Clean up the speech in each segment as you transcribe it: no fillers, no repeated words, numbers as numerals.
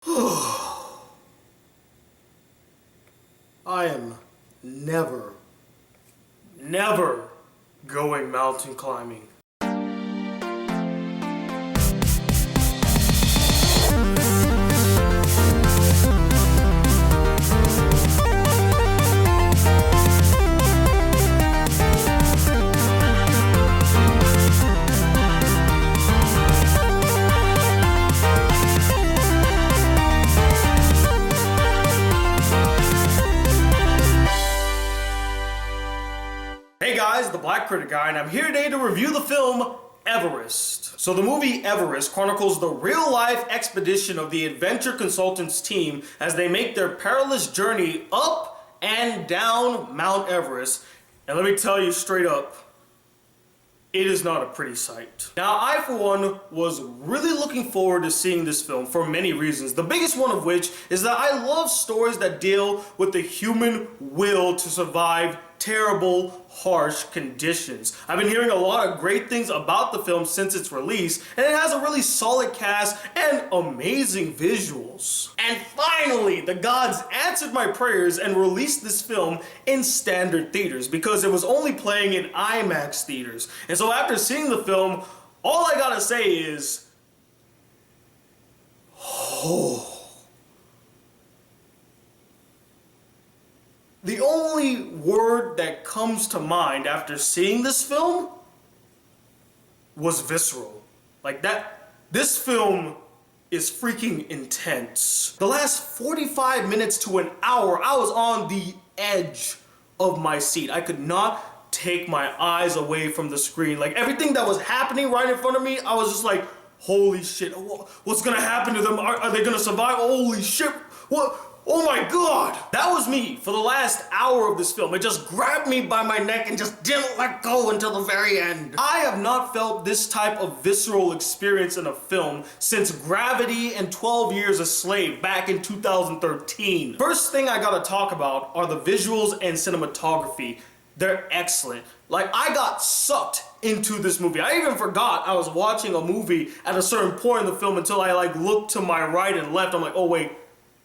I am never going mountain climbing. Hey guys, the Black Critic Guy, and I'm here today to review the film Everest. So the movie Everest chronicles the real-life expedition of the adventure consultants team as they make their perilous journey up and down Mount Everest. And let me tell you straight up, it is not a pretty sight. Now, I, for one, was really looking forward to seeing this film for many reasons. The biggest one of which is that I love stories that deal with the human will to survive terrible, harsh conditions. I've been hearing a lot of great things about the film since its release, and it has a really solid cast and amazing visuals. And finally, the gods answered my prayers and released this film in standard theaters because it was only playing in IMAX theaters. And so after seeing the film, all I gotta say is, oh. The only word that comes to mind after seeing this film was visceral. Like that, this film is freaking intense. The last 45 minutes to an hour, I was on the edge of my seat. I could not take my eyes away from the screen. Like everything that was happening right in front of me, I was just like, holy shit, what's gonna happen to them? Are they gonna survive? Holy shit, what? Oh my god! That was me for the last hour of this film. It just grabbed me by my neck and just didn't let go until the very end. I have not felt this type of visceral experience in a film since Gravity and 12 Years a Slave back in 2013. First thing I gotta talk about are the visuals and cinematography. They're excellent. Like, I got sucked into this movie. I even forgot I was watching a movie at a certain point in the film until I looked to my right and left. I'm like, oh wait,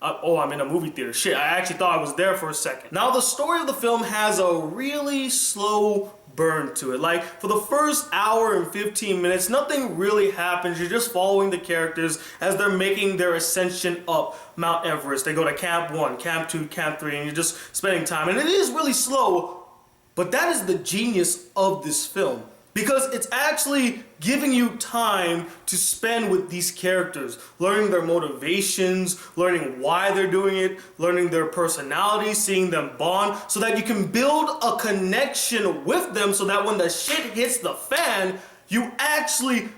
I'm in a movie theater. Shit, I actually thought I was there for a second. Now, the story of the film has a really slow burn to it. Like, for the first hour and 15 minutes, nothing really happens. You're just following the characters as they're making their ascension up Mount Everest. They go to Camp 1, Camp 2, Camp 3, and you're just spending time. And it is really slow, but that is the genius of this film. Because it's actually giving you time to spend with these characters, learning their motivations, learning why they're doing it, learning their personalities, seeing them bond, so that you can build a connection with them so that when the shit hits the fan, you actually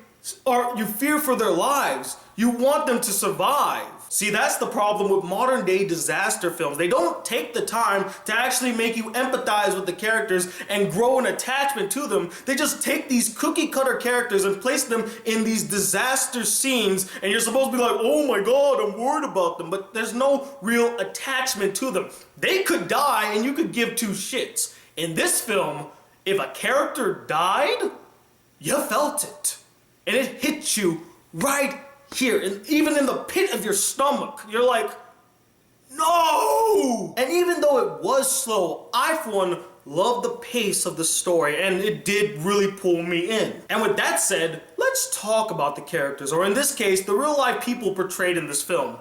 you fear for their lives. You want them to survive. See, that's the problem with modern day disaster films. They don't take the time to actually make you empathize with the characters and grow an attachment to them. They just take these cookie cutter characters and place them in these disaster scenes, and you're supposed to be like, oh my god, I'm worried about them, but there's no real attachment to them. They could die and you could give two shits. In this film, if a character died, you felt it. And it hit you right here, and even in the pit of your stomach. You're like, no! And even though it was slow, I, for one, loved the pace of the story, and it did really pull me in. And with that said, let's talk about the characters, or in this case, the real-life people portrayed in this film.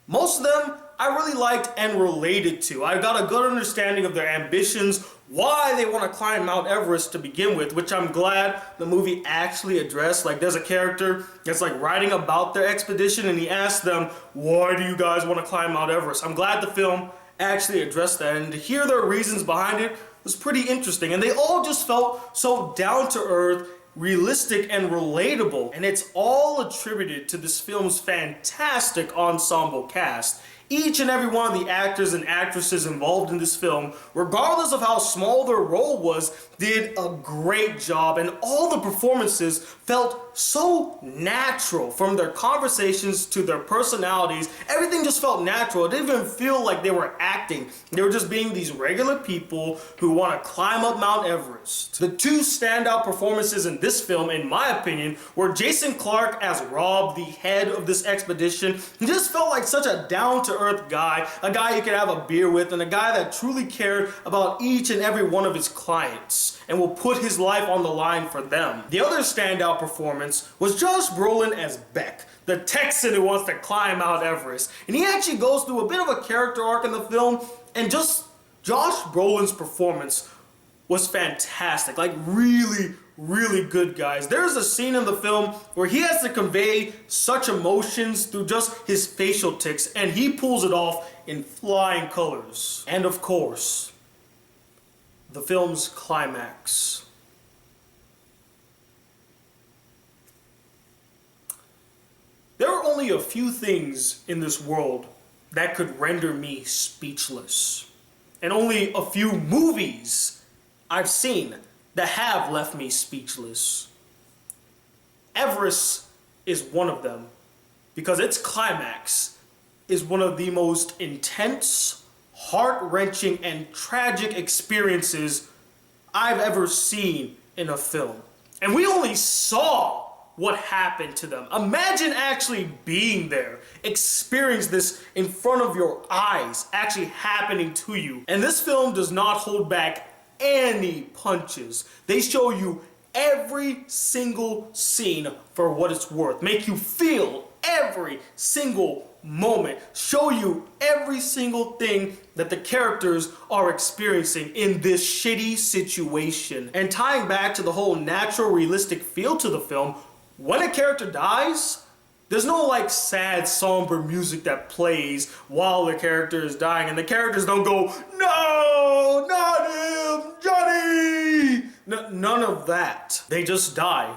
Most of them I really liked and related to. I got a good understanding of their ambitions, why they want to climb Mount Everest to begin with, which I'm glad the movie actually addressed. Like, there's a character that's writing about their expedition, and he asks them, why do you guys want to climb Mount Everest? I'm glad the film actually addressed that, and to hear their reasons behind it was pretty interesting. And they all just felt so down to earth, realistic, and relatable. And it's all attributed to this film's fantastic ensemble cast. Each and every one of the actors and actresses involved in this film, regardless of how small their role was, did a great job, and all the performances felt so natural. From their conversations to their personalities, everything just felt natural. It didn't even feel like they were acting. They were just being these regular people who want to climb up Mount Everest. The two standout performances in this film, in my opinion, were Jason Clarke as Rob, the head of this expedition. He just felt like such a down-to-earth guy, a guy you could have a beer with, and a guy that truly cared about each and every one of his clients and will put his life on the line for them. The other standout performance was Josh Brolin as Beck, the Texan who wants to climb Mount Everest. And he actually goes through a bit of a character arc in the film, and just Josh Brolin's performance was fantastic. Like really good, guys. There's a scene in the film where he has to convey such emotions through just his facial tics, and he pulls it off in flying colors. And of course, the film's climax. There are only a few things in this world that could render me speechless, and only a few movies I've seen that have left me speechless. Everest is one of them, because its climax is one of the most intense, heart-wrenching, and tragic experiences I've ever seen in a film. And we only saw what happened to them. Imagine actually being there, experiencing this in front of your eyes, actually happening to you. And this film does not hold back any punches. They show you every single scene for what it's worth, make you feel every single moment, show you every single thing that the characters are experiencing in this shitty situation. And tying back to the whole natural, realistic feel to the film, when a character dies, there's no like sad, somber music that plays while the character is dying, and the characters don't go, "No, not him, Johnny!" None of that. They just die.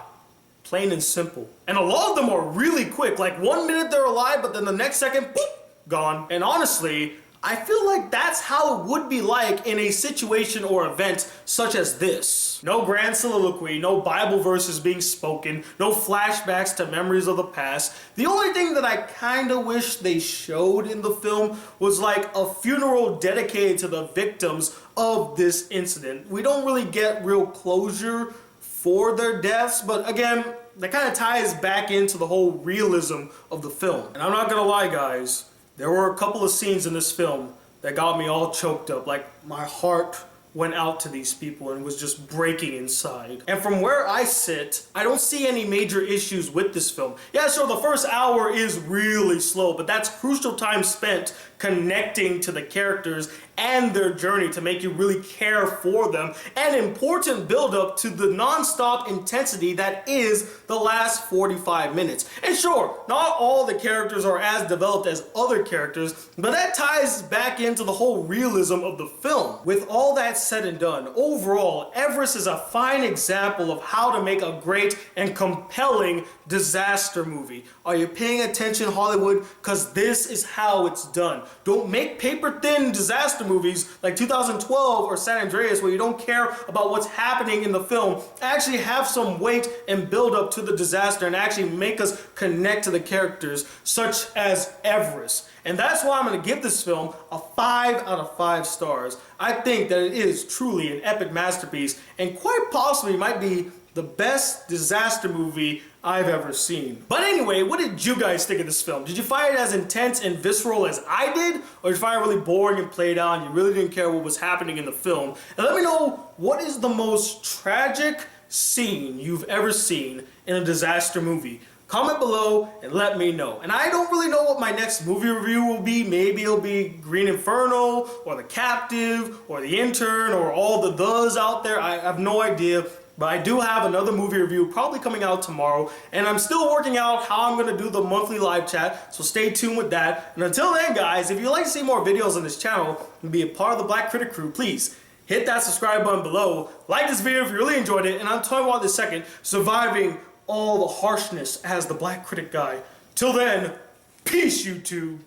Plain and simple. And a lot of them are really quick. Like 1 minute they're alive, but then the next second, boop, gone. And honestly, I feel like that's how it would be like in a situation or event such as this. No grand soliloquy, no Bible verses being spoken, no flashbacks to memories of the past. The only thing that I kinda wish they showed in the film was like a funeral dedicated to the victims of this incident. We don't really get real closure for their deaths, but again, that kind of ties back into the whole realism of the film. And I'm not gonna lie, guys, there were a couple of scenes in this film that got me all choked up. Like my heart went out to these people and was just breaking inside. And from where I sit, I don't see any major issues with this film. Yeah, sure, the first hour is really slow, but that's crucial time spent connecting to the characters and their journey to make you really care for them, and important build-up to the non-stop intensity that is the last 45 minutes. And sure, not all the characters are as developed as other characters, but that ties back into the whole realism of the film. With all that said and done, overall, Everest is a fine example of how to make a great and compelling disaster movie. Are you paying attention, Hollywood? Because this is how it's done. Don't make paper-thin disaster movies like 2012 or San Andreas where you don't care about what's happening in the film. Actually have some weight and build up to the disaster and actually make us connect to the characters, such as Everest. And that's why I'm going to give this film a 5 out of 5 stars. I think that it is truly an epic masterpiece and quite possibly might be the best disaster movie I've ever seen. But anyway, what did you guys think of this film? Did you find it as intense and visceral as I did? Or did you find it really boring and played out and you really didn't care what was happening in the film? And let me know, what is the most tragic scene you've ever seen in a disaster movie? Comment below and let me know. And I don't really know what my next movie review will be. Maybe it'll be Green Inferno, or The Captive, or The Intern, or all the thes out there. I have no idea. But I do have another movie review probably coming out tomorrow, and I'm still working out how I'm going to do the monthly live chat, so stay tuned with that. And until then, guys, if you'd like to see more videos on this channel and be a part of the Black Critic crew, please hit that subscribe button below, like this video if you really enjoyed it, and I'm talking about this second, surviving all the harshness as the Black Critic Guy. Till then, peace, YouTube.